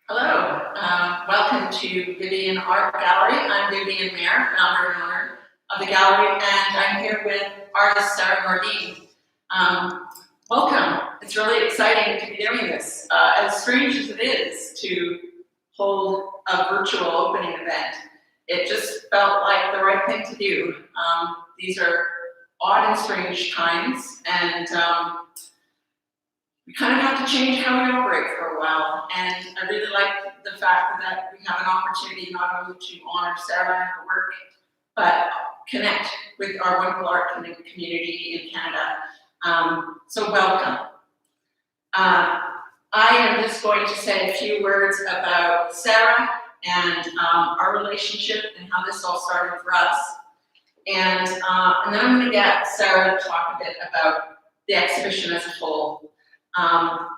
Hello, welcome to Vivian Art Gallery. I'm Vivian Mayer, founder and owner of the gallery, and I'm here with artist Sarah Nordean. Welcome. It's really exciting to be doing this. As strange as it is to hold a virtual opening event, it just felt like the right thing to do. These are odd and strange times, and we kind of have to change how we operate for a while. And I really like the fact that we have an opportunity not only to honor Sarah and her work, but connect with our wonderful art community in Canada. So welcome. I am just going to say a few words about Sarah and our relationship and how this all started for us. And then I'm going to get Sarah to talk a bit about the exhibition as a whole.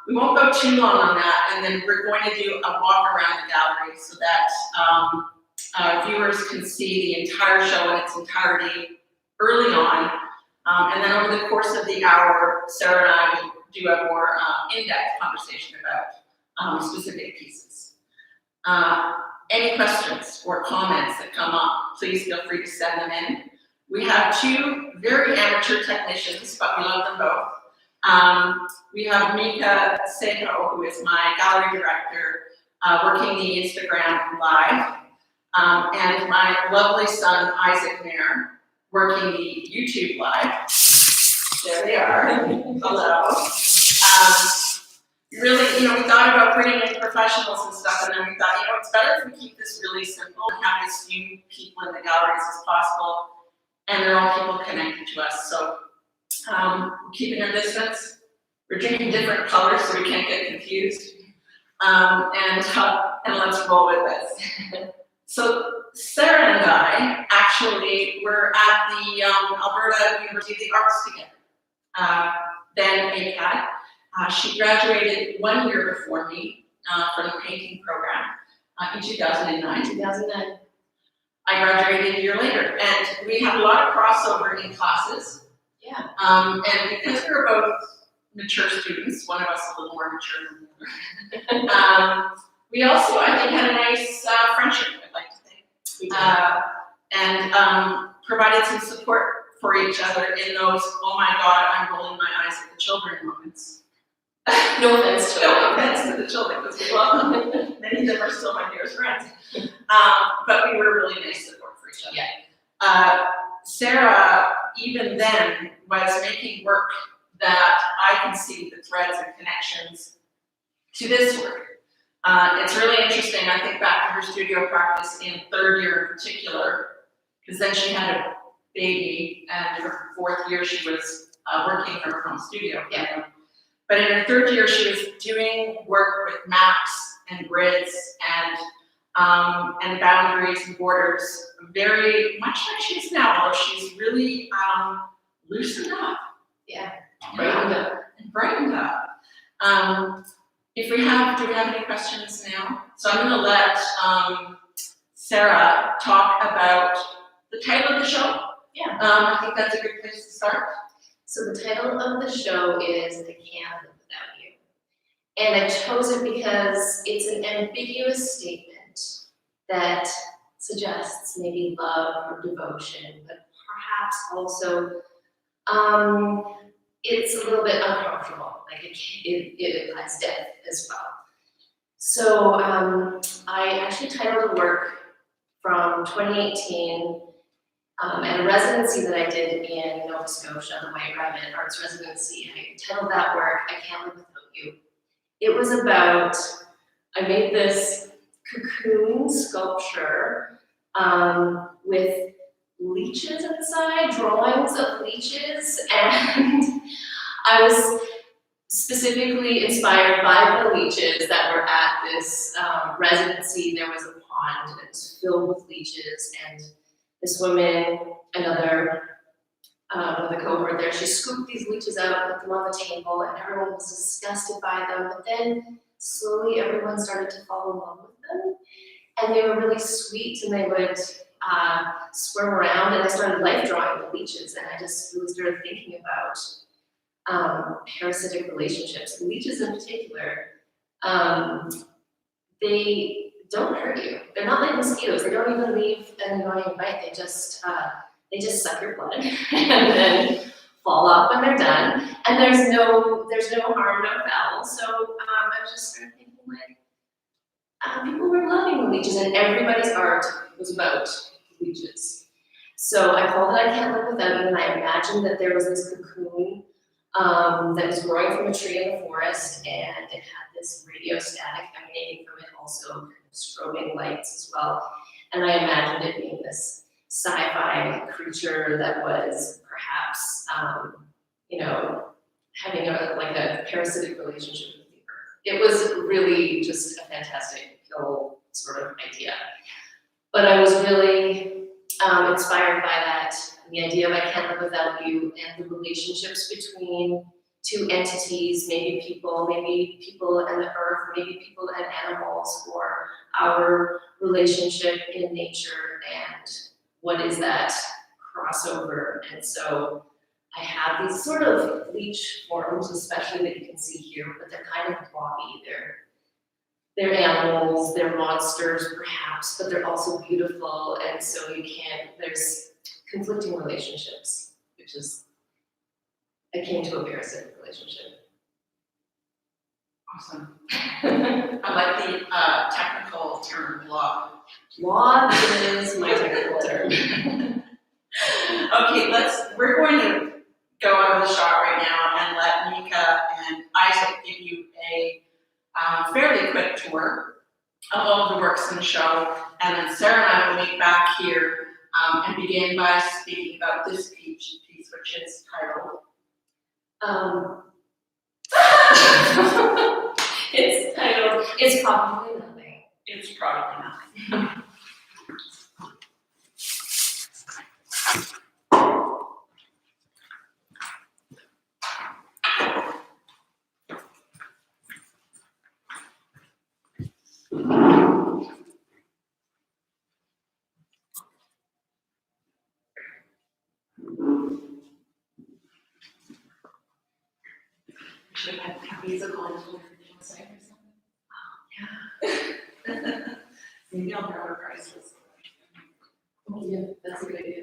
We won't go too long on that, and then we're going to do a walk around the gallery so that viewers can see the entire show in its entirety early on. And then over the course of the hour, Sarah and I will do a more in-depth conversation about specific pieces. Any questions or comments that come up, please feel free to send them in. We have two very amateur technicians, but we love them both. We have Mika Seiko, who is my gallery director, working the Instagram live, and my lovely son, Isaac Mayer, working the YouTube live. There they are. Hello. Really, we thought about bringing in professionals and stuff, and then we thought, it's better if we keep this really simple and have as few people in the galleries as possible, and they're all people connected to us. So we're keeping our distance. We're drinking different colors so we can't get confused. And let's roll with this. So Sarah and I actually were at the Alberta University of the Arts together. Then ACAD. She graduated 1 year before me from the painting program in 2009. 2009. I graduated a year later, and we had a lot of crossover in classes. Yeah. And because we were both mature students, one of us a little more mature than the other, we also, I think, had a nice friendship, I'd like to think. We did. And provided some support for each other in those, oh my God, I'm rolling my eyes at the children moments. No offense to No offense to the children, because we love them. Many of them are still my dearest friends. But we were really nice support for each other. Yeah. Sarah, even then, was making work that I can see the threads and connections to this work. It's really interesting. I think back to her studio practice in third year in particular, because then she had a baby, and in her fourth year she was working in her home studio. Yeah. But in her third year, she was doing work with maps and grids and boundaries and borders, very much like she is now, although she's really loosened up. Yeah, brightened up. And brightened up. Do we have any questions now? So I'm going to let Sarah talk about the title of the show. Yeah. I think that's a good place to start. So the title of the show is I Can't Live Without You. And I chose it because it's an ambiguous statement that suggests maybe love or devotion, but perhaps also it's a little bit uncomfortable, like it implies death as well. So I actually titled a work from 2018 at a residency that I did in Nova Scotia, the White Rabbit Arts Residency. I titled that work, I Can't Live Without You. It was about, I made this cocoon sculpture with leeches inside, drawings of leeches, and I was specifically inspired by the leeches that were at this residency. There was a pond that was filled with leeches, and this woman, another cohort there, she scooped these leeches out, put them on the table, and everyone was disgusted by them, but then slowly everyone started to fall in love with them, and they were really sweet, and they would swim around, and I started life drawing the leeches, and I just really started thinking about parasitic relationships. Leeches in particular They don't hurt you. They're not like mosquitoes. They don't even leave an annoying bite. They just suck your blood and then fall off when they're done. And there's no harm, no foul. So I was just sort of thinking like, people were loving the leeches, and everybody's art was about leeches. So I called it I Can't Live Without You, and I imagined that there was this cocoon that was growing from a tree in the forest, and it had this radio static emanating from it, also kind of strobing lights as well. And I imagined it being this sci-fi creature that was perhaps, having a parasitic relationship with the earth. It was really just a fantastic little sort of idea. But I was really inspired by that, the idea of I Can't Live Without You, and the relationships between two entities, maybe people and the earth, maybe people and animals, or our relationship in nature, and what is that crossover. And so I have these sort of leech forms, especially that you can see here, but they're kind of blobby. They're animals, they're monsters perhaps, but they're also beautiful, and so there's conflicting relationships, which is akin to a parasitic relationship. Awesome. I like the technical term blob. Blob is my technical term. Okay, we're going to go out of the shot right now and let Mika and Isaac give you a fairly quick tour of all of the works in the show, and then Sarah and I will meet back here and begin by speaking about this piece, which is titled. It's titled, It's Probably Nothing. It's Probably Nothing. Should have had musical instrumentation or something. Oh, yeah. Maybe I'll grab a priceless. Oh, yeah, that's a good idea.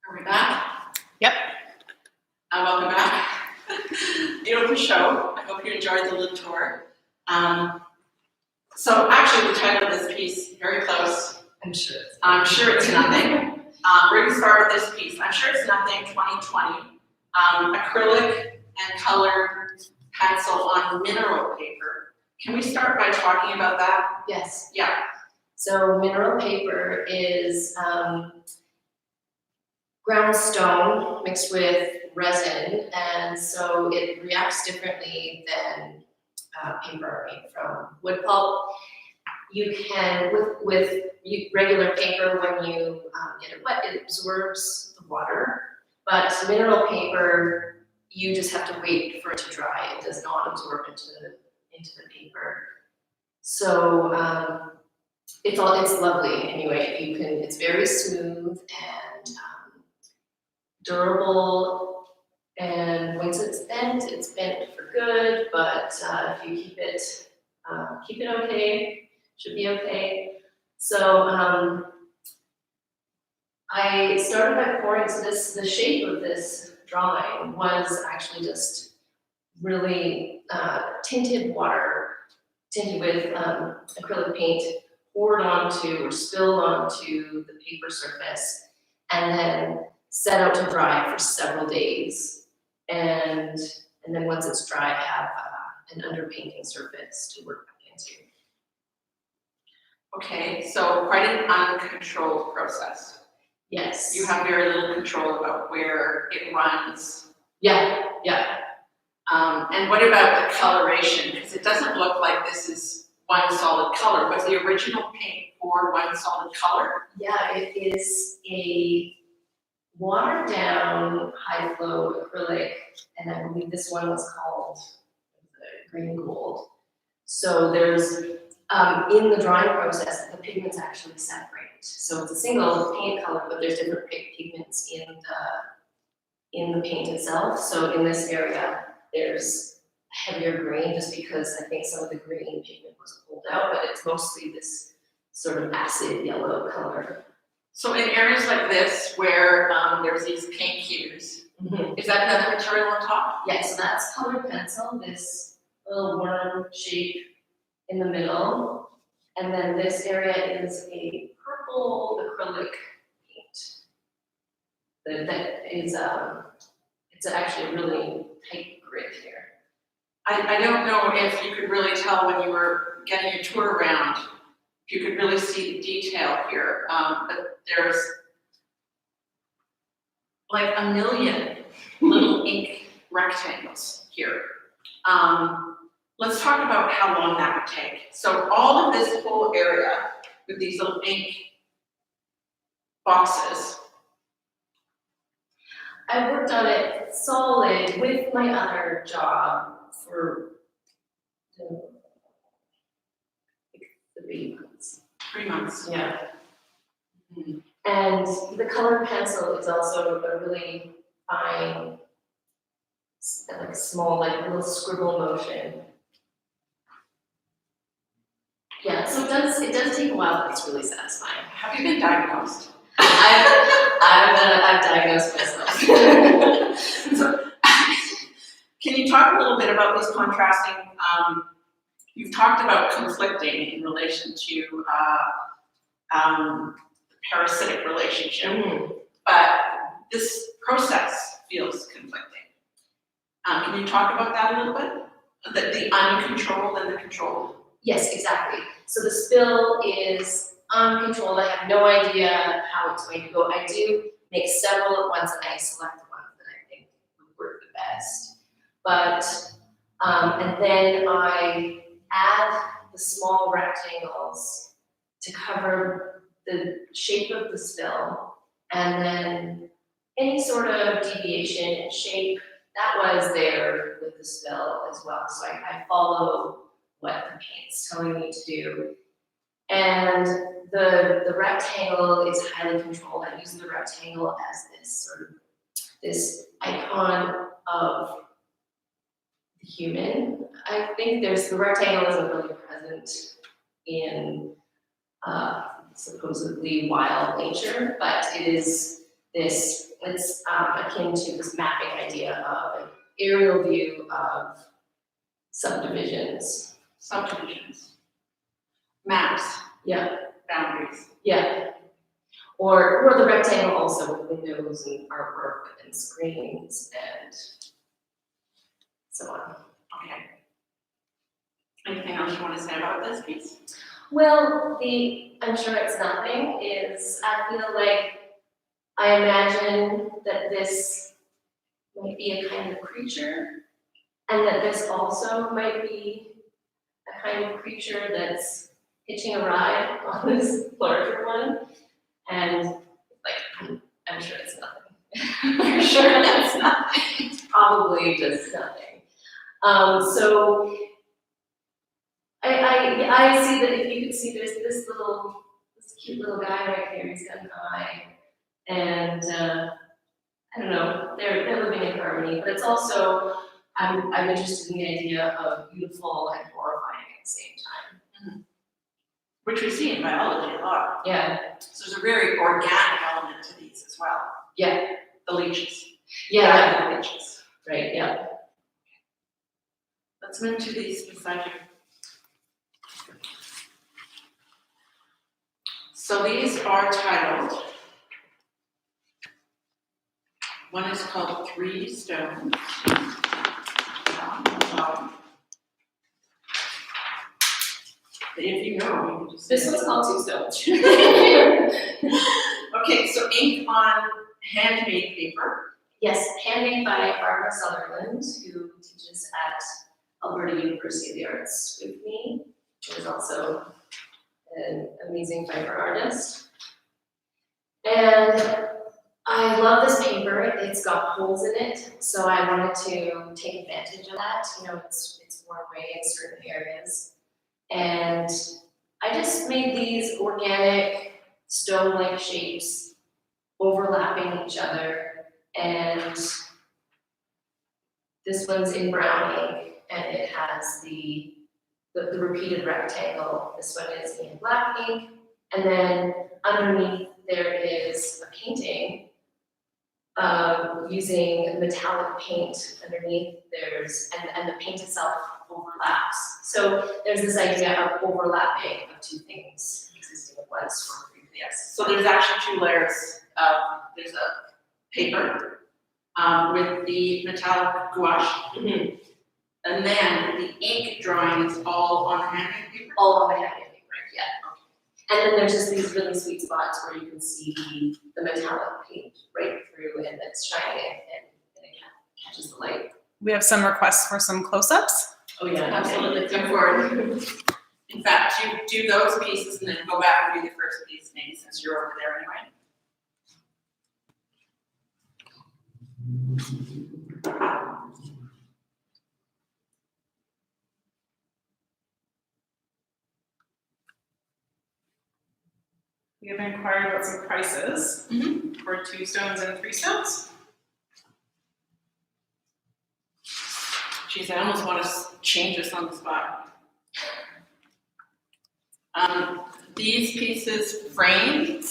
Are we back? Yep. Welcome back. Beautiful show. I hope you enjoyed the little tour. So actually the title of this piece, very close. I'm sure. I'm sure it's nothing. We're going to start with this piece. I'm sure it's nothing, 2020. Acrylic and colored pencil on mineral paper. Can we start by talking about that? Yes. Yeah. So mineral paper is ground stone mixed with resin, and so it reacts differently than paper made from wood pulp. You can, with regular paper, when you get it wet, it absorbs the water, but mineral paper, you just have to wait for it to dry. It does not absorb into the paper. So it's lovely anyway. It's very smooth and durable, and once it's bent for good, but if you keep it okay, should be okay. So I started by pouring, so the shape of this drawing was actually just really tinted with acrylic paint poured onto or spilled onto the paper surface, and then set out to dry for several days. And then once it's dry, have an underpainting surface to work back into. Okay, so quite an uncontrolled process. Yes. You have very little control about where it runs. Yeah. And what about the coloration? Because it doesn't look like this is one solid color. Was the original paint for one solid color? Yeah, it is a watered down high flow acrylic, and I believe this one was called green gold. So there's in the drying process, the pigments actually separate. So it's a single paint color, but there's different pigments in the paint itself. So in this area, there's heavier green, just because I think some of the green pigment was pulled out, but it's mostly this sort of acid yellow color. So in areas like this where there's these paint hues, is that another material on top? Yeah, so that's colored pencil, this little worm shape in the middle. And then this area is a purple acrylic paint. That is, it's actually a really tight grit here. I don't know if you could really tell when you were getting your tour around, if you could really see the detail here, but there's like a million little ink rectangles here. Let's talk about how long that would take. So all of this whole area with these little ink boxes. I worked on it solid with my other job for 3 months. 3 months. Yeah. Mm-hmm. And the colored pencil is also a really fine, like small, like little scribble motion. Yeah, so it does take a while, but it's really satisfying. Have you been diagnosed? I've diagnosed myself. So, can you talk a little bit about these contrasting, you've talked about conflicting in relation to the parasitic relationship, but this process feels conflicting. Can you talk about that a little bit? The uncontrolled and the controlled? Yes, exactly. So the spill is uncontrolled. I have no idea how it's going to go. I do make several at once, and I select the ones that I think would work the best. But, and then I add the small rectangles to cover the shape of the spill, and then any sort of deviation in shape, that was there with the spill as well. So I follow what the paint's telling me to do. And the rectangle is highly controlled. I use the rectangle as this icon of the human. I think the rectangle isn't really present in supposedly wild nature, but it is it's akin to this mapping idea of an aerial view of subdivisions. Maps. Yeah. Boundaries. Yeah. Or the rectangle also with windows and artwork and screens and so on. Okay. Anything else you want to say about this piece? Well, I'm sure it's nothing, is I feel like I imagine that this might be a kind of creature, and that this also might be a kind of creature that's hitching a ride on this larger one. And like, I'm sure it's nothing. I'm sure that's nothing. It's probably just nothing. So I see that if you could see, there's this cute little guy right here. He's got an eye, and I don't know. They're living in harmony, but it's also I'm interested in the idea of beautiful and horrifying at the same time. Which we see in biology a lot. Yeah. So there's a very organic element to these as well. Yeah. The leeches. Yeah. The leeches. Right. Yeah. Let's move to these beside you. So these are titled, one is called 3 Stones. If you know, you can just This one's called 2 Stones. Okay, so ink on handmade paper. Yes, handmade by Barbara Sutherland, who teaches at Alberta University of the Arts with me. She's also an amazing fiber artist. And I love this paper. It's got holes in it, so I wanted to take advantage of that. You know, it's worn away in certain areas. And I just made these organic stone-like shapes overlapping each other. And this one's in brown ink, and it has the repeated rectangle. This one is in black ink, and then underneath there is a painting using metallic paint underneath. And the paint itself overlaps. So there's this idea of overlapping of two things existing at once. Yes. So there's actually 2 layers. There's a paper with the metallic gouache, and then the ink drawing is all on handmade paper. All on the handmade paper, yeah. And then there's just these really sweet spots where you can see the metallic paint right through, and it's shining, and it catches the light. We have some requests for some close-ups. Oh yeah, Absolutely. Come forward. In fact, you do those pieces and then go back and do the first piece, maybe, since you're over there anyway. We have inquired about some prices for 2 stones and 3 stones. Geez, I almost want to change this on the spot. These pieces framed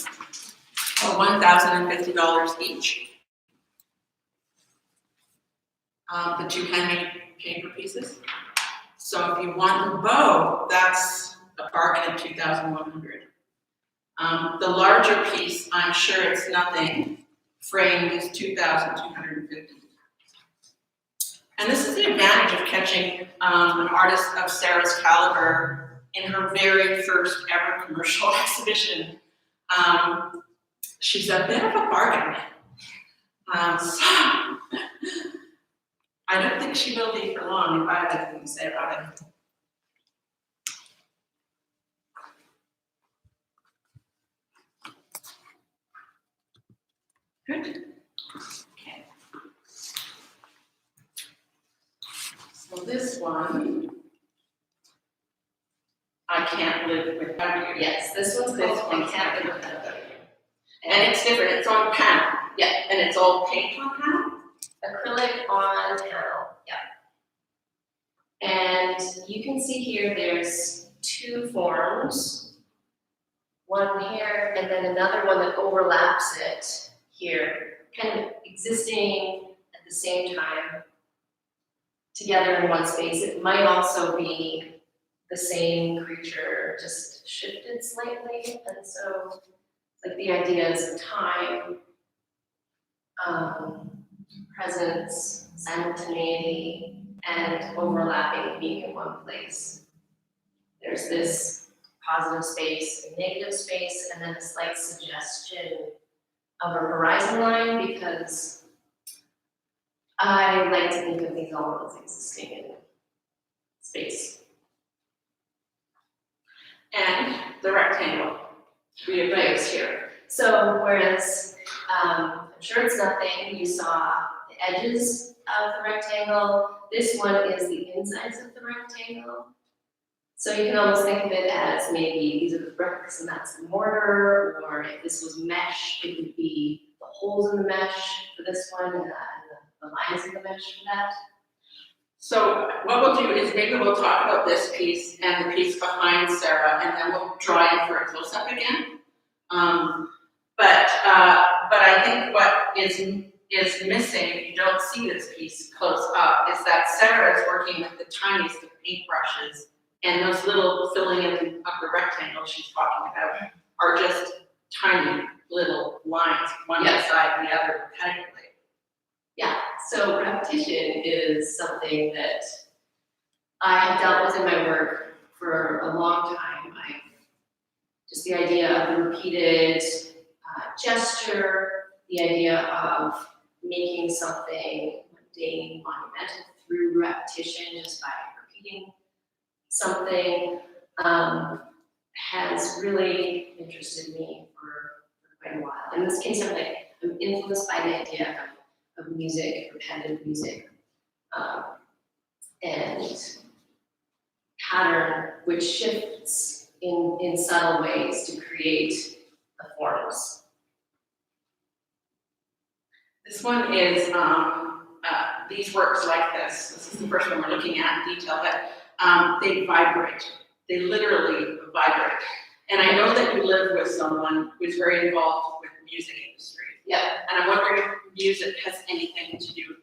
are $1,050 each. The 2 handmade paper pieces. So if you want the bow, that's a bargain of $2,100. The larger piece, I'm sure it's nothing, framed is $2,250. And this is the advantage of catching an artist of Sarah's caliber in her very first ever commercial exhibition. She's a bit of a bargain. So I don't think she will be for long if I have anything to say about it. Good. Okay. So this one, I can't live without you. Yes, this one's called I Can't Live Without You. And it's different, it's on panel. Yeah. And it's all paint on panel? Acrylic on panel, yeah. And you can see here there's 2 forms. One here, and then another one that overlaps it here, kind of existing at the same time together in one space. It might also be the same creature, just shifted slightly, and so like the ideas of time, presence, simultaneity, and overlapping being in one place. There's this positive space and negative space, and then a slight suggestion of a horizon line because I like to think of these all as existing in space. And the rectangle. We have Right here. So whereas I'm sure it's nothing, you saw the edges of the rectangle. This one is the insides of the rectangle. So you can almost think of it as maybe these are the bricks and that's the mortar, or if this was mesh, it would be the holes in the mesh for this one and the lines in the mesh for that. So what we'll do is maybe we'll talk about this piece and the piece behind Sarah, and then we'll draw in for a close-up again. But I think what is missing, if you don't see this piece close up, is that Sarah is working with the tiniest of paintbrushes, and those little filling in of the rectangle she's talking about are just tiny little lines, one beside the other repetitively. Yeah, so repetition is something that I have dealt with in my work for a long time. Just the idea of the repeated gesture, the idea of making something mundane, monumental through repetition, just by repeating something, has really interested me for quite a while. In this case, I'm influenced by the idea of music, repetitive music, and pattern, which shifts in subtle ways to create the forms. This one is, these works like this. This is the first one we're looking at in detail, but they vibrate. They literally vibrate. And I know that you live with someone who's very involved with the music industry. Yeah. And I'm wondering if music has anything to do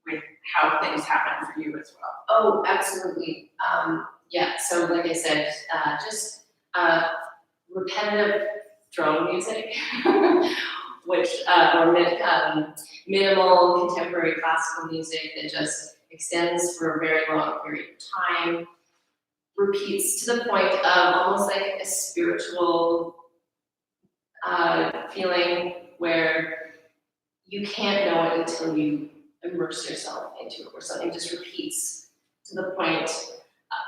with how things happen for you as well. Oh, absolutely. Yeah, so like I said, just repetitive drone music, which or minimal contemporary classical music that just extends for a very long period of time, repeats to the point of almost like a spiritual feeling where you can't know it until you immerse yourself into it, where something just repeats to the point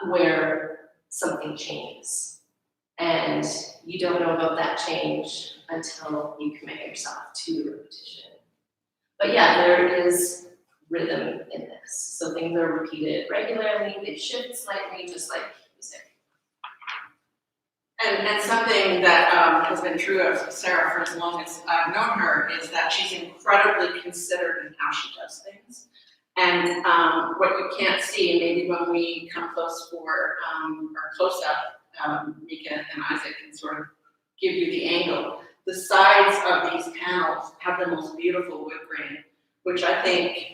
where something changes. And you don't know about that change until you commit yourself to the repetition. But yeah, there is rhythm in this. So things are repeated regularly, they shift slightly, just like music. And something that has been true of Sarah for as long as I've known her is that she's incredibly considered in how she does things. And what you can't see, maybe when we come close for our close-up, Mika and Isaac can sort of give you the angle. The sides of these panels have the most beautiful wood grain, which I think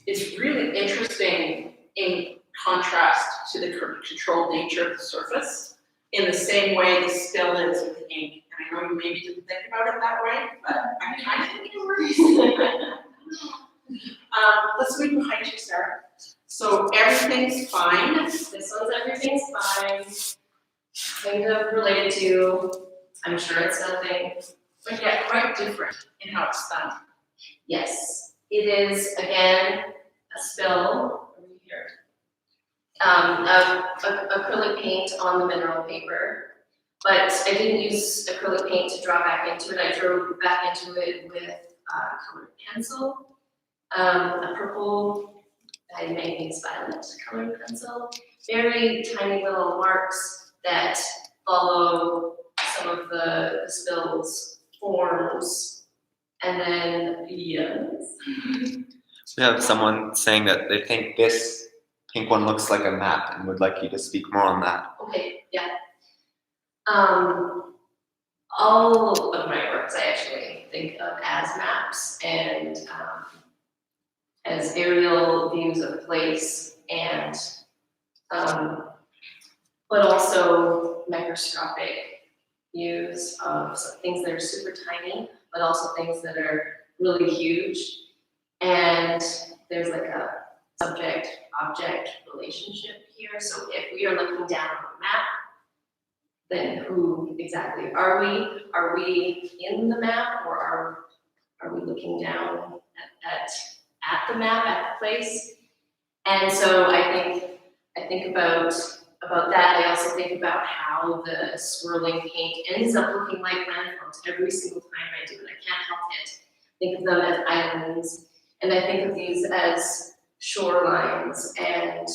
is really interesting in contrast to the controlled nature of the surface, in the same way the spill is with ink. And I know you maybe didn't think about it that way, but I kind of think it works. Let's move behind you, Sarah. So everything's fine. This one's everything's fine. Kind of related to, I'm sure it's nothing. But yet quite different in how it's done. Yes, it is, again, a spill over here. Of acrylic paint on the mineral paper. But I didn't use acrylic paint to draw back into it. I drew back into it with colored pencil. A purple, I made these violet colored pencil. Very tiny little marks that follow some of the spill's forms. And then, yes. We have someone saying that they think this pink one looks like a map and would like you to speak more on that. Okay, yeah. All of my works I actually think of as maps and as aerial views of place and but also microscopic views of some things that are super tiny, but also things that are really huge. And there's like a subject-object relationship here. So if we are looking down on a map, then who exactly? Are we in the map, or are we looking down at the map, at the place? And so I think about that. I also think about how the swirling paint ends up looking like landforms every single time I do it. I can't help it. Think of them as islands, and I think of these as shorelines, and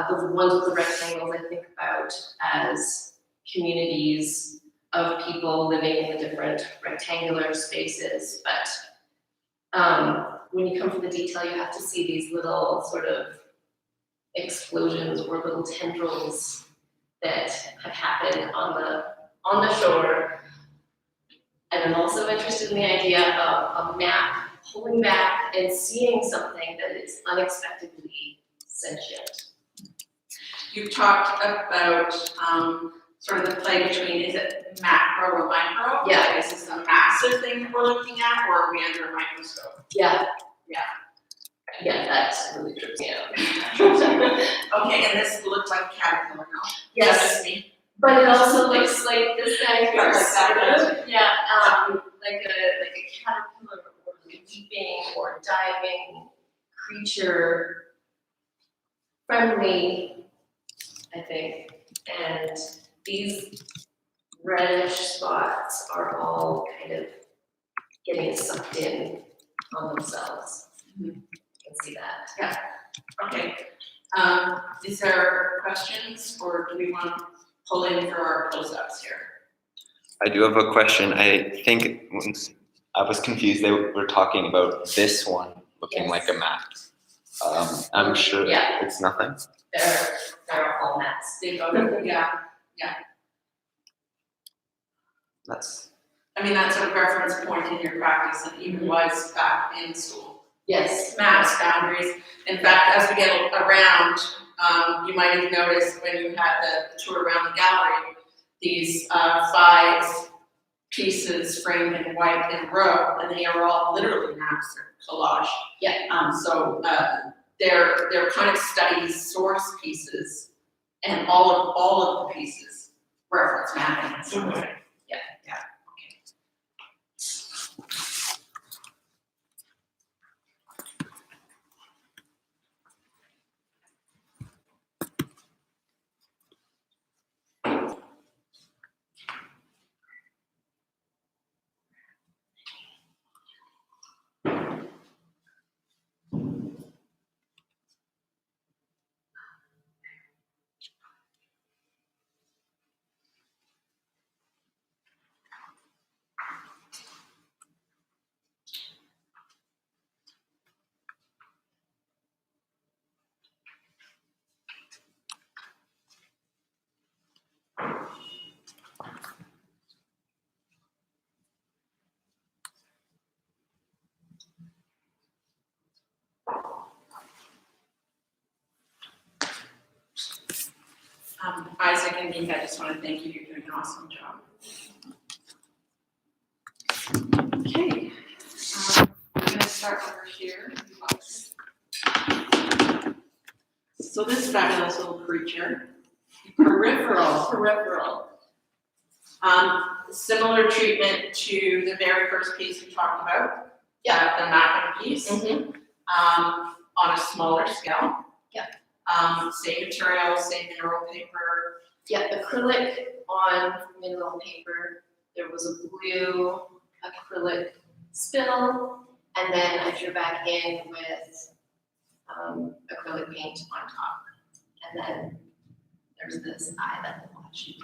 the ones with the rectangles I think about as communities of people living in the different rectangular spaces. But when you come for the detail, you have to see these little sort of explosions or little tendrils that have happened on the shore. And I'm also interested in the idea of a map pulling back and seeing something that is unexpectedly sentient. You've talked about sort of the play between, is it macro or micro? Yeah. Like, is this a massive thing that we're looking at, or are we under a microscope? Yeah. Yeah. Yeah, that's really trips me out. Okay, and this looks like a caterpillar now. Yes, That's me. but it also looks like this guy here. Yeah, like that, Yeah, like a caterpillar, or like a leaping or diving creature, friendly, I think. And these reddish spots are all kind of getting sucked in on themselves. You can see that. Okay. Is there questions, or do we want to pull in for our close-ups here? I do have a question. I think I was confused. They were talking about this one looking Yes. like a map. I'm sure Yeah. it's nothing. They're all mats. They go to, yeah. That's I mean, that's a reference point in your practice, and even was back in school. Yes. Maps, boundaries. In fact, as we get around, you might have noticed when you had the tour around the gallery, these 5 pieces framed in white in a row, and they are all literally maps or collage. Yeah. So they're kind of study source pieces, and all of the pieces reference mapping in some way. Yeah. Okay. Isaac and Nick, I just want to thank you. You're doing an awesome job. Okay, I'm going to start over here. So this fabulous little creature, peripheral. Similar treatment to the very first piece we talked about. The mapping piece. On a smaller scale. Same material, same mineral paper. Yeah, acrylic on mineral paper. There was a blue acrylic spill, and then I drew back in with acrylic paint on top. And then there's this eye that will watch you.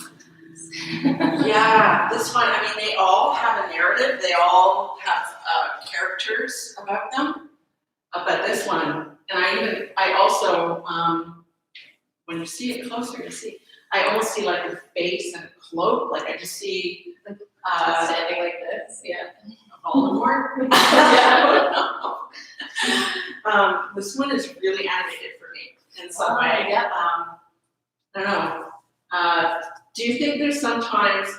Yeah, this one, I mean, they all have a narrative. They all have characters about them. But this one, and I also, when you see it closer, you see, I almost see like a face and a cloak. Like I just see Standing like this, yeah. Voldemort. This one is really animated for me in some way. Yeah. I don't know. Do you think there's sometimes,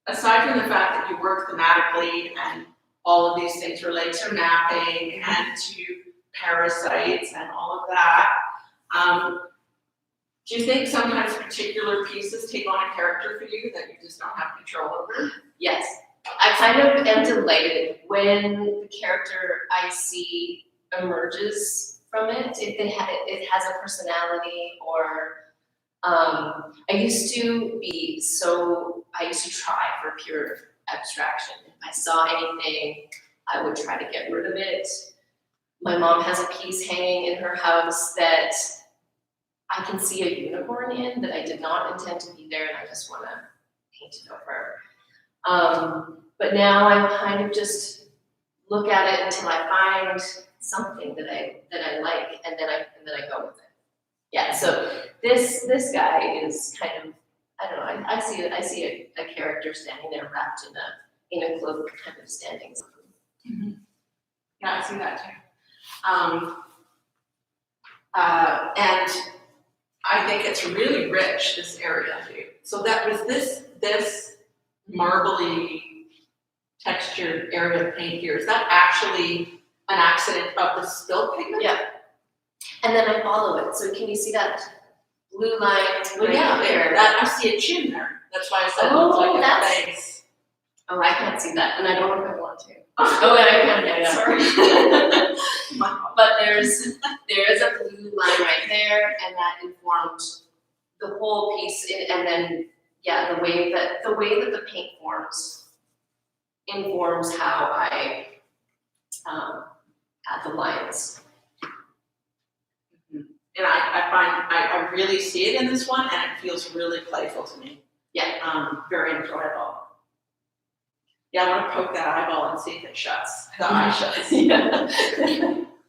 aside from the fact that you work thematically and all of these things relate to mapping and to parasites and all of that, Do you think sometimes particular pieces take on a character for you that you just don't have control over? Yes, I kind of am delighted when the character I see emerges from it. If it has a personality, or I used to try for pure abstraction. If I saw anything, I would try to get rid of it. My mom has a piece hanging in her house that I can see a unicorn in that I did not intend to be there, and I just want to paint it over. But now I'm kind of just look at it until I find something that I like, and then I go with it. Yeah. So this guy is kind of, I don't know. I see a character standing there wrapped in a cloak, kind of standing. Mm-hmm. Yeah, I see that too. And I think it's really rich, this area too. So that was this marbly textured area of paint here. Is that actually an accident of the spill pigment? Yeah. And then I follow it. So can you see that blue line Well, right yeah, there? that I see a chin there. That's why I said it Oh, looks like a that's- face. Oh, I can't see that, and I don't know if I want to. Oh, and I can't. Yeah. Sorry. My fault. But there is a blue line right there, and that informed the whole piece. And then, yeah, the way that the paint forms informs how I add the lines. And I find I really see it in this one, and it feels really playful to me. Yeah. Very enjoyable. Yeah, I want to poke that eyeball and see if it shuts. The eye shuts. Yeah.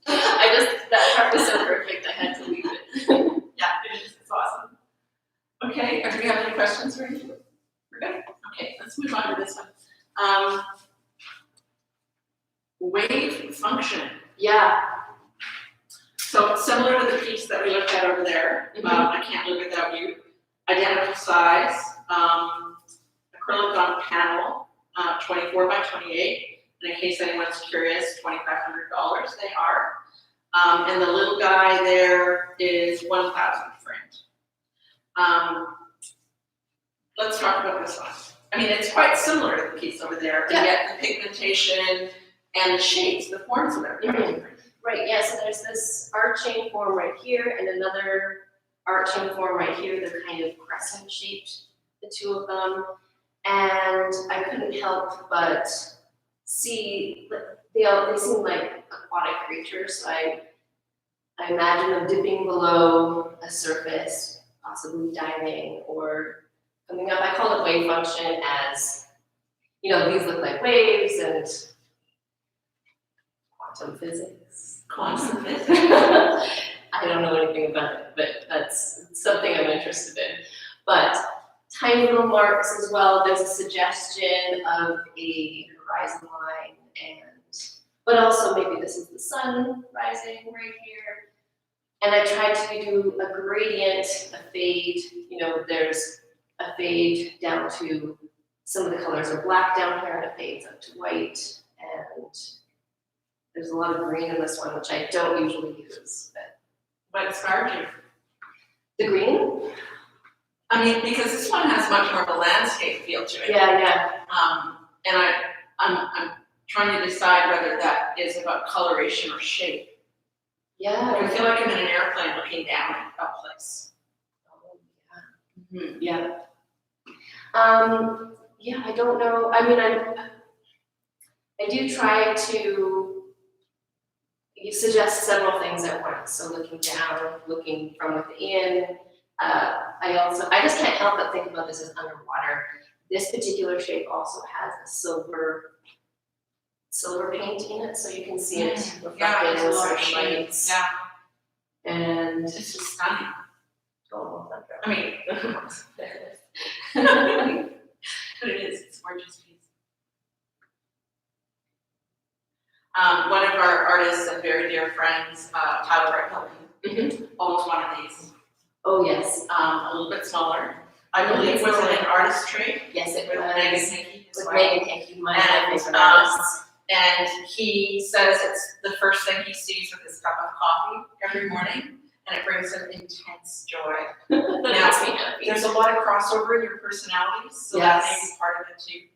That part was so perfect. I had to leave it. Yeah, it is. It's awesome. Okay, do we have any questions or anything? We're good? Okay, let's move on to this one. Wave function. Yeah. So similar to the piece that we looked at over there, I Can't Live Without You. Identical size, acrylic on panel, 24 by 28. And in case anyone's curious, $2,500 they are. And the little guy there is 1,000 framed. Let's talk about this one. I mean, it's quite similar to the piece over there, and yet the pigmentation and the shapes, the forms of it are quite different. Right, yeah, so there's this arching form right here and another arching form right here. They're kind of crescent shaped, the two of them. And I couldn't help but see, they seem like aquatic creatures. So I imagine them dipping below a surface, possibly diving or coming up. I call it wave function as, these look like waves and quantum physics. Quantum physics. I don't know anything about it, but that's something I'm interested in. But tiny little marks as well. There's a suggestion of a horizon line, but also maybe this is the sun rising right here. And I tried to do a gradient, a fade. There's a fade down to some of the colors are black down here, and it fades up to white. And there's a lot of green in this one, which I don't usually use. But What inspired you? the green? I mean, because this one has much more of a landscape feel to it. Yeah. And I'm trying to decide whether that is about coloration or shape. Yeah. I feel like I'm in an airplane looking down at a place. Yeah. Yeah, I don't know. I mean, I do try to suggest several things at once. So looking down, looking from within. I just can't help but think about this as underwater. This particular shape also has a silver paint in it, so you can see it reflected in certain lights. Yeah, And it's just stunning. oh, I mean, but it is. It's a gorgeous piece. One of our artists and very dear friends, Tyler Brett, owns one of these. oh yes, A little bit smaller. I believe was it an artist trade yes it with was. Megan Hickey as With well. Megan Hickey, my And, favorite artist. And he says it's the first thing he sees with his cup of coffee every morning. and it brings them intense joy. That makes me happy. There's a lot of crossover in your personalities, so that may be part of it too.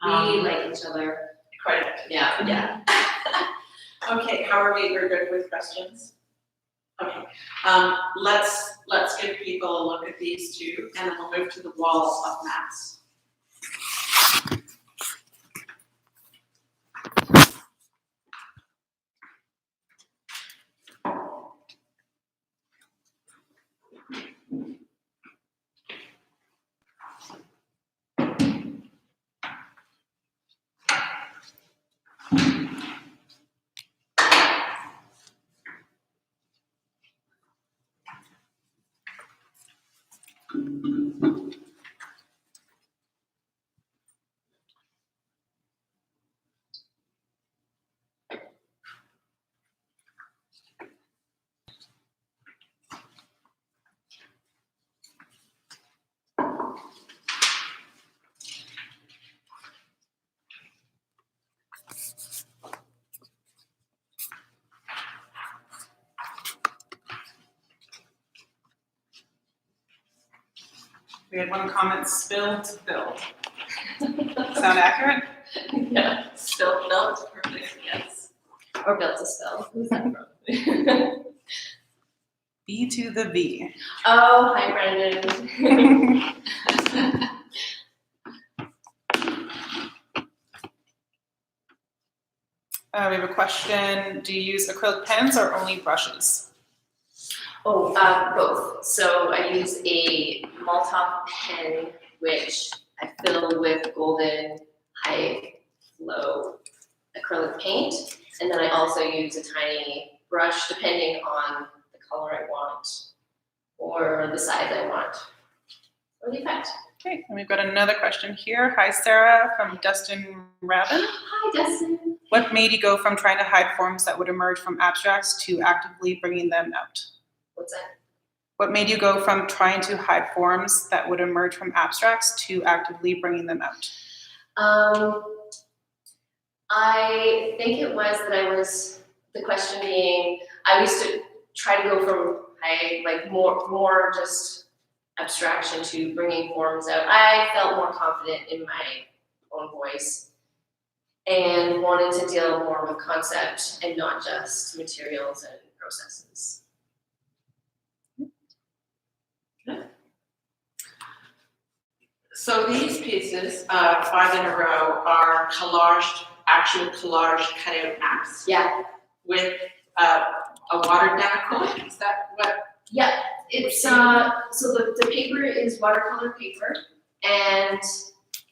We like each other. Quite a bit. Yeah. Okay, how are we? We're good with questions? Okay, let's give people a look at these two, and then we'll move to the wall of maps. We had one comment, spill to build. Sound accurate? Yeah. Still, no, it's perfect, yes. Or built to spill. Who's that from? B to the V. Oh, hi Brendan. We have a question, do you use acrylic pens or only brushes? Oh, both. So I use a Maltop pen, which I fill with golden high flow acrylic paint. And then I also use a tiny brush depending on the color I want or the size I want or the effect. Okay, and we've got another question here. Hi Sarah, from Dustin Rabin. Hi, Dustin. What made you go from trying to hide forms that would emerge from abstracts to actively bringing them out? What's that? What made you go from trying to hide forms that would emerge from abstracts to actively bringing them out? I think it was that the question being, I used to try to go from more just abstraction to bringing forms out. I felt more confident in my own voice and wanted to deal more with concept and not just materials and processes. So these pieces, 5 in a row, are actual collage cutout maps Yeah, with a watered down acrylic. Is that what? yeah. It's so the paper is watercolor paper, and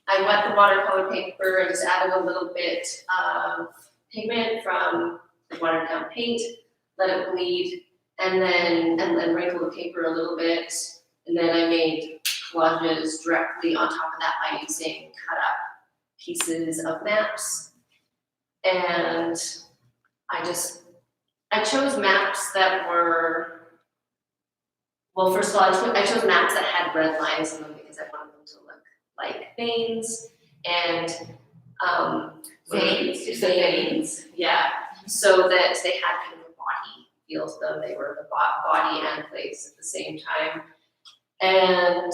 I wet the watercolor paper and just added a little bit of pigment from the watered down paint, let it bleed, and then wrinkle the paper a little bit, and then I made collages directly on top of that by using cut up pieces of maps. And I chose maps that were, well, first of all, I chose maps that had red lines in them because I wanted them to look like veins and Veins? You said veins? Yeah, so that they had kind of a body feel to them. They were the body and place at the same time. And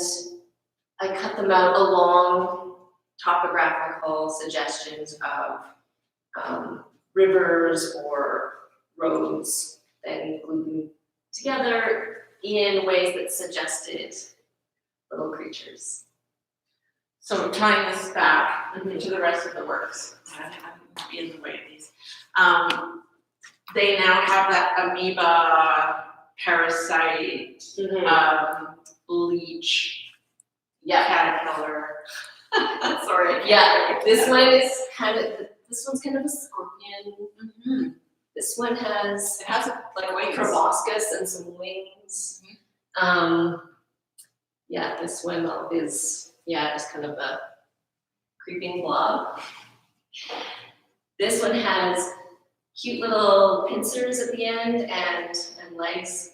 I cut them out along topographical suggestions of rivers or roads, then glued them together in ways that suggested little creatures. So tying this back to the rest of the works, I'm in the way of these. They now have that amoeba, parasite, leech, caterpillar. Sorry. Yeah, this one's kind of a scorpion. This one has It has like wings. proboscis and some wings. Yeah, this one is just kind of a creeping blob. This one has cute little pincers at the end and legs.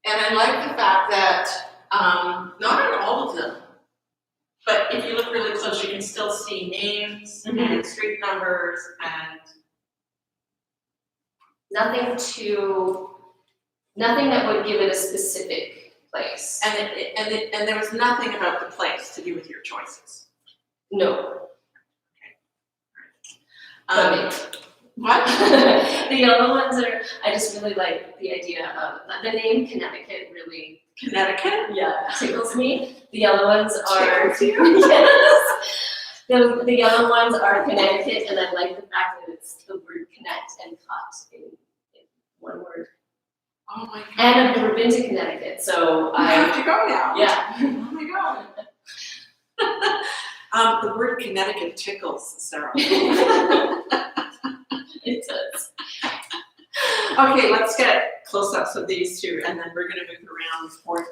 And I like the fact that, not on all of them, but if you look really close, you can still see names and street numbers and Nothing too Nothing that would give it a specific place. And there was nothing about the place to do with your choices. No. Um, what? The yellow ones are, I just really like the idea of, the name Connecticut really, Connecticut? yeah, tickles me. The yellow ones are, Tickles you? yes. The yellow ones are Connecticut, and I like the fact that it's the word connect and cut in one word. Oh my god. And I've never been to Connecticut, so I have to go now. yeah. Oh my god. The word Connecticut tickles, Sarah. It does. Okay, let's get close-ups of these two, and then we're gonna move around for.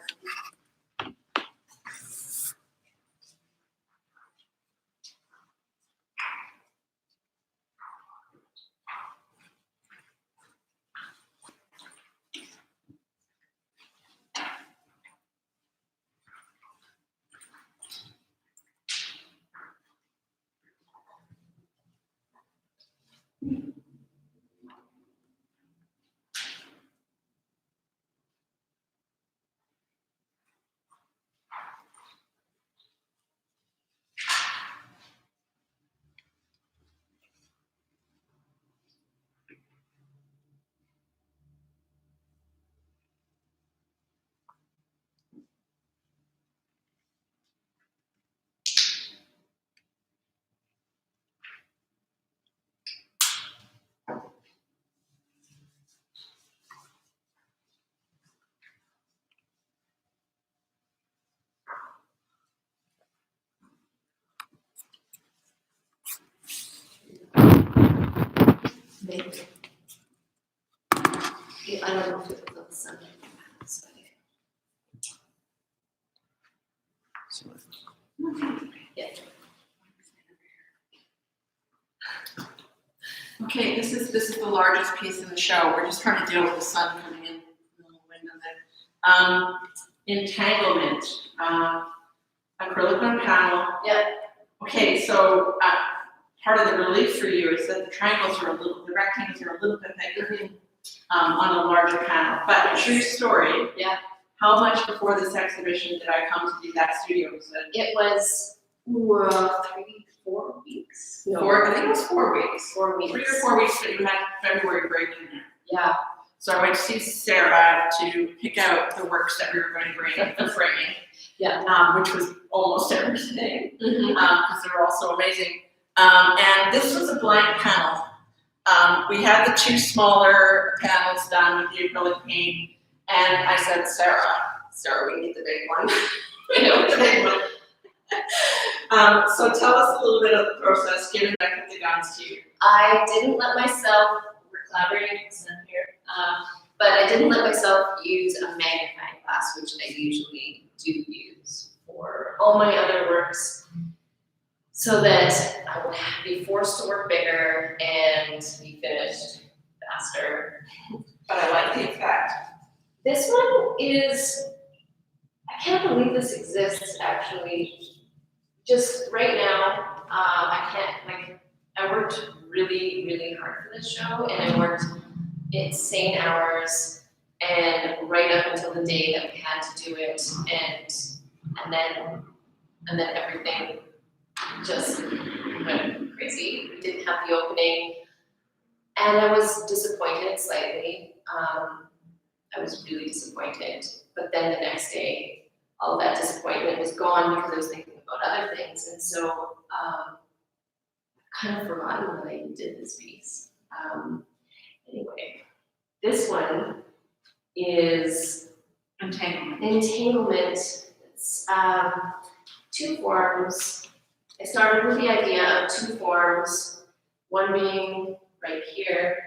Maybe. Yeah, I don't know if it's on the Sunday. Yeah. Okay, this is the largest piece in the show. We're just trying to deal with the sun coming in the window there. Entanglement, acrylic on panel. Yeah. Okay, so part of the relief for you is that the rectangles are a little bit bigger on a larger panel. But true story. Yeah. How much before this exhibition did I come to do that studio? Was it It was 4 weeks. No, I think it was 4 weeks. 4 weeks. 3 or 4 weeks, but you had February break in there. Yeah. So I went to see Sarah to pick out the works that we were going to bring for framing. Yeah. Which was almost everything, Mm-hmm. because they were all so amazing. And this was a blank panel. We had the 2 smaller panels done with the acrylic paint, and I said, Sarah, we need the big one. We know the big one. So tell us a little bit of the process, given that I put the guns to you. I didn't let myself, we're collaborating with some here, but I didn't let myself use a magnifying glass, which I usually do use for all my other works, so that I would be forced to work bigger and be finished faster. But I like the effect. This one is, I can't believe this exists actually. Just right now, I worked really, really hard for this show, and I worked insane hours, and right up until the day that we had to do it, and then everything just went crazy. We didn't have the opening, and I was disappointed slightly. I was really disappointed, but then the next day, all of that disappointment was gone because I was thinking about other things, and so I've kind of forgotten that I did this piece. Anyway, this one is entanglement. It's 2 forms. I started with the idea of 2 forms, one being right here,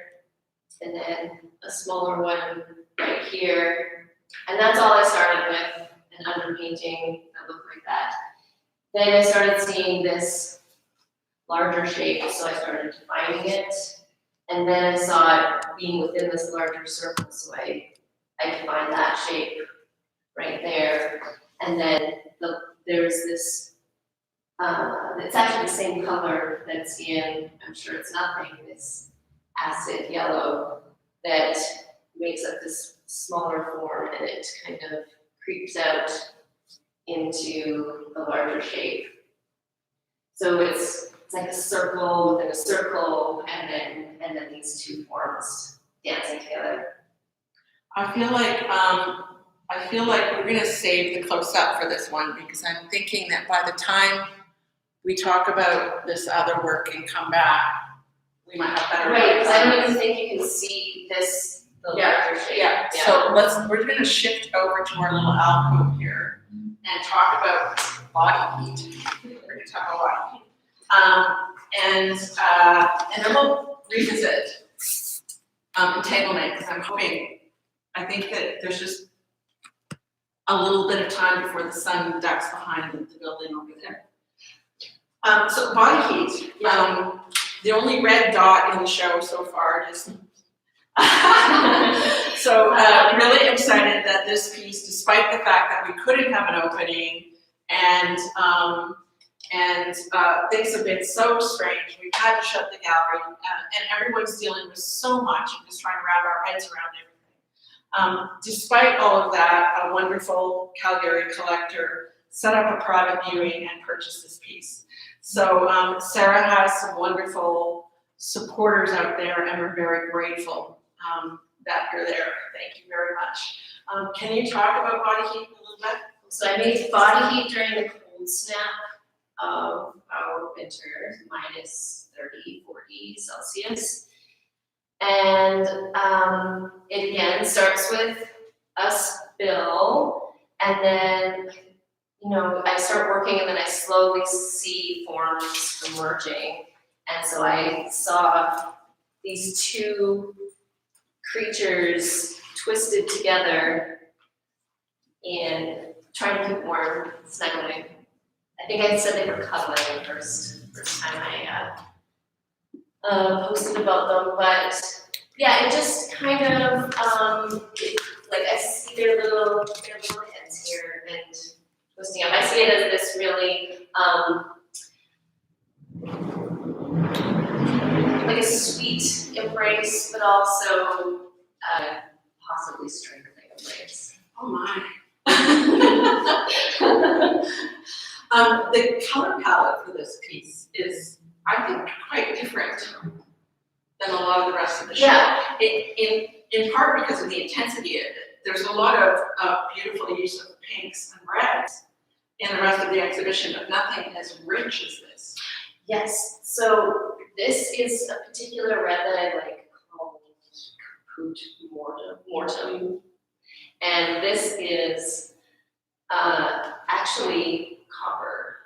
and then a smaller one right here, and that's all I started with. An underpainting that looked like that. Then I started seeing this larger shape, so I started defining it. And then I saw it being within this larger circle, so I defined that shape right there. And then there's this, it's actually the same color that's in, I'm sure it's nothing, this acid yellow that makes up this smaller form and it kind of creeps out into a larger shape. So it's like a circle within a circle, and then these two forms dancing together. I feel like we're gonna save the close-up for this one because I'm thinking that by the time we talk about this other work and come back, we might have better. Right, because I don't even think you can see this, the larger shape. Yeah, so we're gonna shift over to our little alcove here and talk about body heat. We're gonna talk about body heat. And then we'll revisit entanglement, because I think that there's just a little bit of time before the sun ducks behind the building over there. So body heat, the only red dot in the show so far is so really excited that this piece, despite the fact that we couldn't have an opening and things have been so strange, we've had to shut the gallery and everyone's dealing with so much and just trying to wrap our heads around everything. Despite all of that, a wonderful Calgary collector set up a private viewing and purchased this piece. So Sarah has some wonderful supporters out there, and we're very grateful that you're there. Thank you very much. Can you talk about body heat a little bit? So I made body heat during the cold snap of our winter, minus 30, 40 Celsius. And it again starts with a spill, and then, you know, I start working and then I slowly see forms emerging. And so I saw these two creatures twisted together and trying to keep warm, snuggling. I think I said they were cuddling first time I posted about them, but yeah, it just kind of like I see their little heads here and twisting up. I see it as this really like a sweet embrace, but also possibly strangling embrace. Oh my. The color palette for this piece is, I think, quite different than a lot of the rest of the show. Yeah. In part because of the intensity of it. There's a lot of beautiful use of pinks and reds in the rest of the exhibition, but nothing as rich as this. Yes, so this is a particular red that I like called Caput Mortem. And this is actually copper,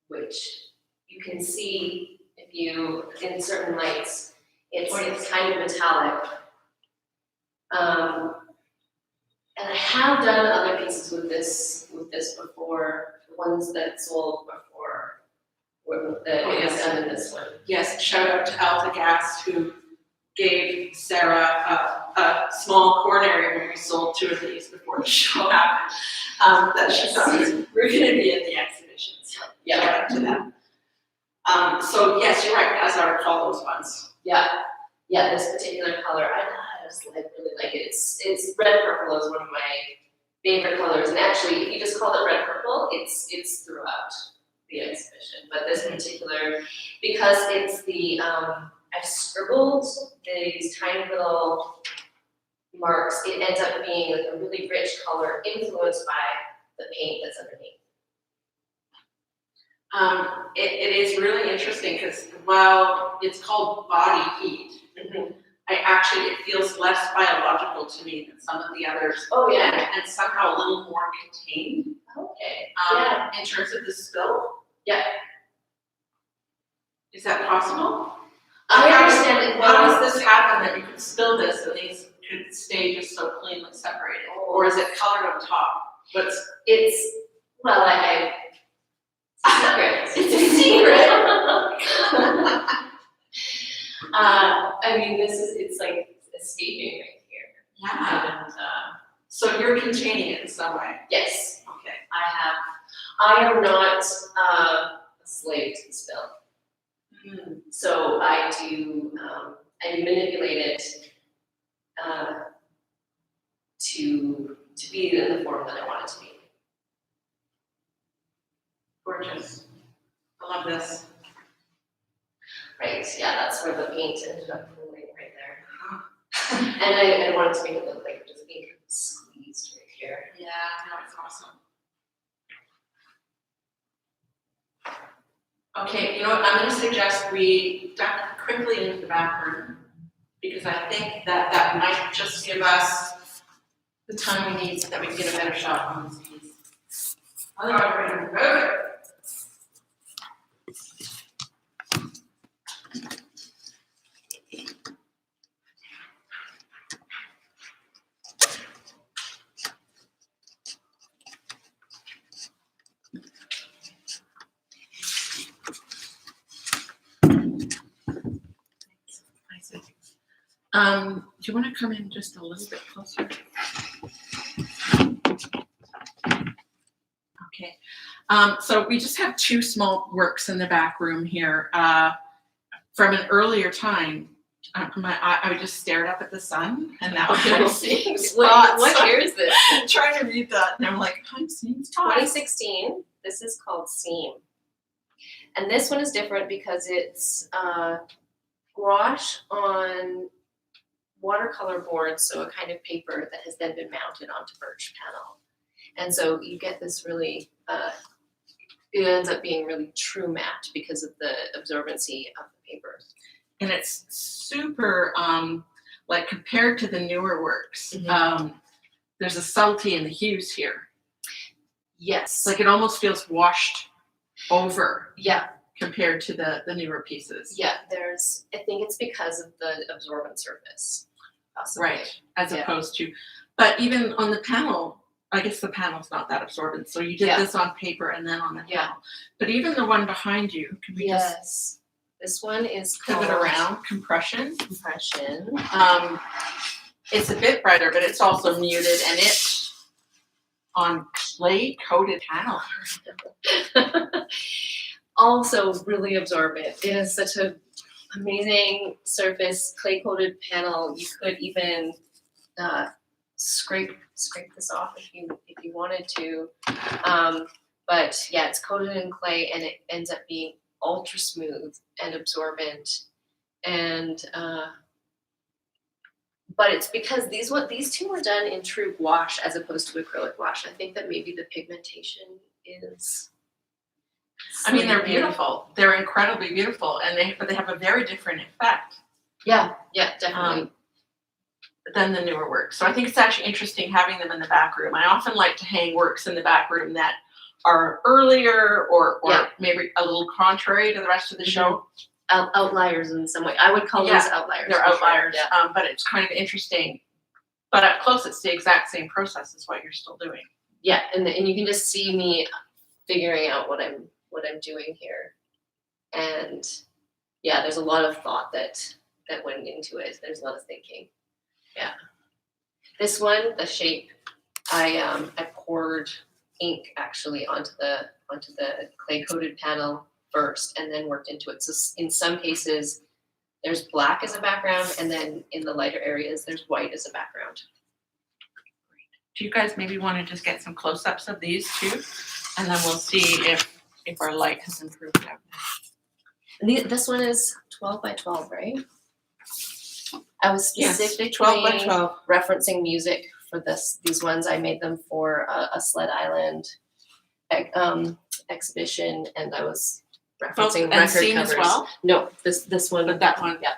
which you can see if you, in certain lights, it's kind of metallic. And I have done other pieces with this before, the ones that sold before, that is done in this one. Yes, shout out to Altagast, who gave Sarah a small coronary when we sold 2 of these before the show happened. That she thought we're going to be in the exhibition. So shout out to them. So yes, you're right. As I recall those ones. Yeah, this particular color, I just really like it. It's red purple is one of my favorite colors, and actually, if you just call it red purple, it's throughout the exhibition. But this particular, because it's the I've scribbled these tiny little marks, it ends up being like a really rich color influenced by the paint that's underneath. It is really interesting because while it's called body heat, it feels less biological to me than some of the others. Oh yeah. And somehow a little more contained. Okay. In terms of the spill. Yeah. Is that possible? I understand it. How does this happen that you could spill this and these could stay just so cleanly separated? Or is it colored on top? It's secret. It's a secret. I mean, it's like escaping right here. Yeah. And So you're containing it in some way. yes, Okay. I am not a slave to the spill. So I do, I manipulate it to be in the form that I want it to be. Gorgeous. I love this. Right, yeah, that's where the paint ended up pooling right there. And I wanted to make it look like it was being squeezed right here. Yeah, no, it's awesome. Okay, you know what, I'm gonna suggest we duck quickly into the back room, because I think that might just give us the time we need so that we can get a better shot on this piece. Otherwise, we're gonna move it. Do you want to come in just a little bit closer? Okay. So we just have two small works in the back room here. From an earlier time, I just stared up at the sun, and now I'm seeing spots. What year is this? I'm trying to read that, and I'm like, I'm seeing spots. 2016. This is called Seam. And this one is different because it's gouache on watercolor board, so a kind of paper that has then been mounted onto birch panel. And so you get this really, it ends up being really true matte because of the absorbency of the paper. And it's super, like compared to the newer works, there's a subtlety in the hues here. Yes. Like it almost feels washed over Yeah. compared to the newer pieces. Yeah, I think it's because of the absorbent surface. Possibly. Right, as Yeah. opposed to, but even on the panel, I guess the panel's not that absorbent, so you did Yeah. this on paper and then on the Yeah. panel. But even the one behind you, can we just Yes. This one is called pivot around, compression? Compression. It's a bit brighter, but it's also muted, and it's on clay coated panel. Also really absorbent. It is such a amazing surface, clay coated panel. You could even scrape this off if you wanted to. But yeah, it's coated in clay and it ends up being ultra smooth and absorbent. And but it's because these two were done in true gouache as opposed to acrylic gouache. I think that maybe the pigmentation is. I mean, they're beautiful. They're incredibly beautiful, but they have a very different effect Yeah, definitely. than the newer works. So I think it's actually interesting having them in the back room. I often like to hang works in the back room that are earlier or Yeah. maybe a little contrary to the rest of the show. Outliers in some way. I would call those outliers. They're for sure. outliers, Yeah. but it's kind of interesting. But up close, it's the exact same process as what you're still doing. Yeah, and you can just see me figuring out what I'm doing here, and yeah, there's a lot of thought that went into it. There's a lot of thinking. Yeah, this one, the shape, I poured ink actually onto the clay coated panel first, and then worked into it. So in some cases, there's black as a background, and then in the lighter areas, there's white as a background. Do you guys maybe want to just get some close-ups of these too, and then we'll see if our light has improved out there. And this one is 12 by 12, right? I was specifically 12 by 12. referencing music for these ones. I made them for a Sled Island exhibition, and I was referencing and record Scene covers. as well? No, this one. But that one. Yeah.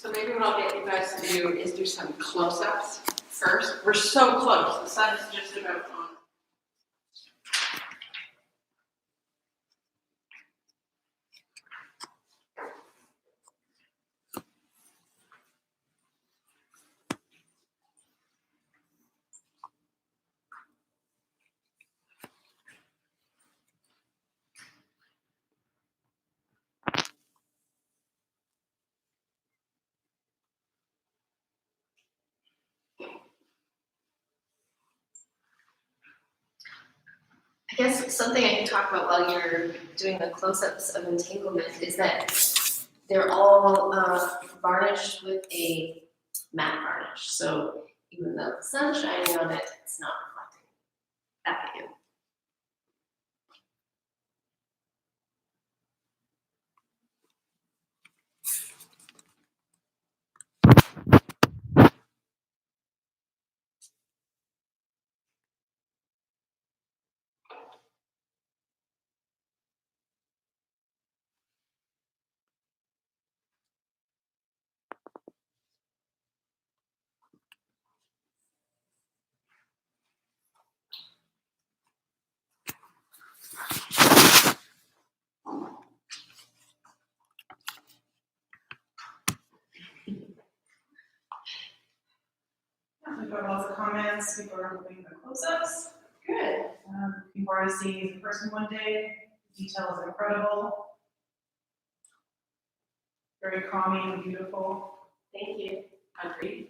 So maybe what I'll get you guys to do is do some close-ups first. We're so close, the sun is just about gone. I guess something I can talk about while you're doing the close-ups of entanglement is that they're all varnished with a matte varnish. So even though the sun's shining on it, it's not reflecting back at you. We've got lots of comments, people are moving the close-ups. Good. People are seeing the person one day, the detail is incredible. Very calming and beautiful. Thank you. Agreed.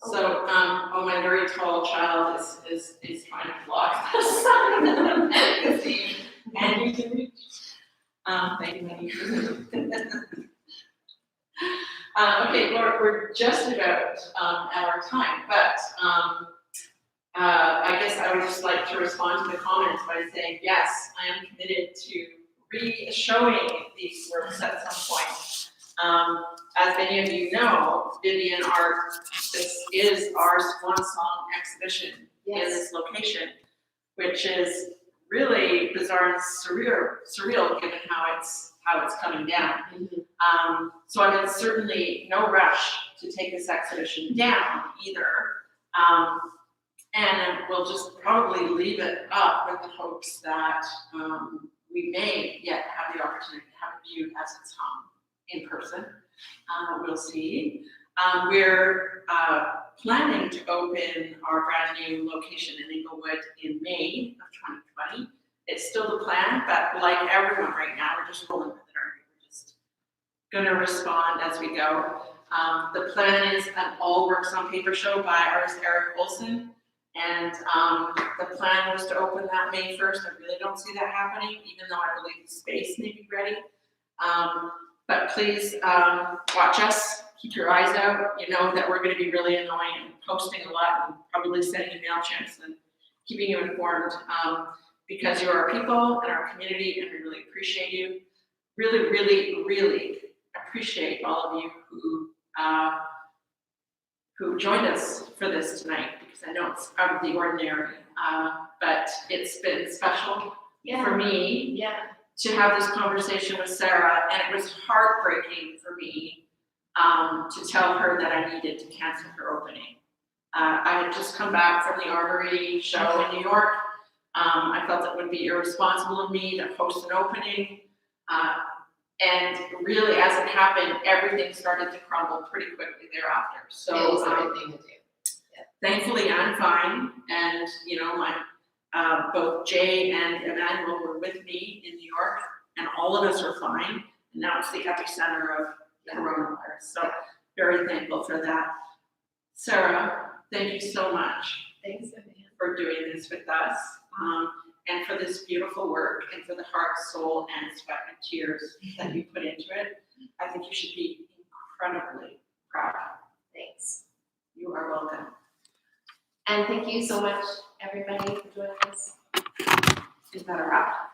So, oh, my very tall child is trying to block the sun. And you can reach. Thank you. Okay, we're just about at our time, but I guess I would just like to respond to the comments by saying, yes, I am committed to re-showing these works at some point. As many of you know, Vivian Art, this is our swan song exhibition in this location, which is really bizarre and surreal given how it's coming down. So I'm in certainly no rush to take this exhibition down either. And we'll just probably leave it up with the hopes that we may yet have the opportunity to have it viewed as it's hung in person. We'll see. We're planning to open our brand new location in Inglewood in May of 2020. It's still the plan, but like everyone right now, we're just rolling with it, aren't we? We're just gonna respond as we go. The plan is an all works on paper show by artist Eric Olson. And the plan was to open that May 1st. I really don't see that happening, even though I believe the space may be ready. But please watch us, keep your eyes out. You know that we're gonna be really annoying and posting a lot and probably sending you MailChimps and keeping you informed because you're our people and our community and we really appreciate you. Really appreciate all of you who joined us for this tonight because I know it's out of the ordinary, but it's been special for me to have this conversation with Sarah, and it was heartbreaking for me to tell her that I needed to cancel her opening. I had just come back from the Armory show in New York. I felt it would be irresponsible of me to host an opening. And really, as it happened, everything started to crumble pretty quickly thereafter. So It was the right thing to do. thankfully, I'm fine, and you know, my both Jay and Emmanuel were with me in New York, and all of us are fine. And now it's the epicenter of coronavirus. So very thankful for that. Sarah, thank you so much. Thanks, Vivian. For doing this with us, and for this beautiful work, and for the heart, soul, and sweat and tears that you put into it. I think you should be incredibly proud. Thanks. You are welcome. And thank you so much, everybody, for joining us. Is that a wrap?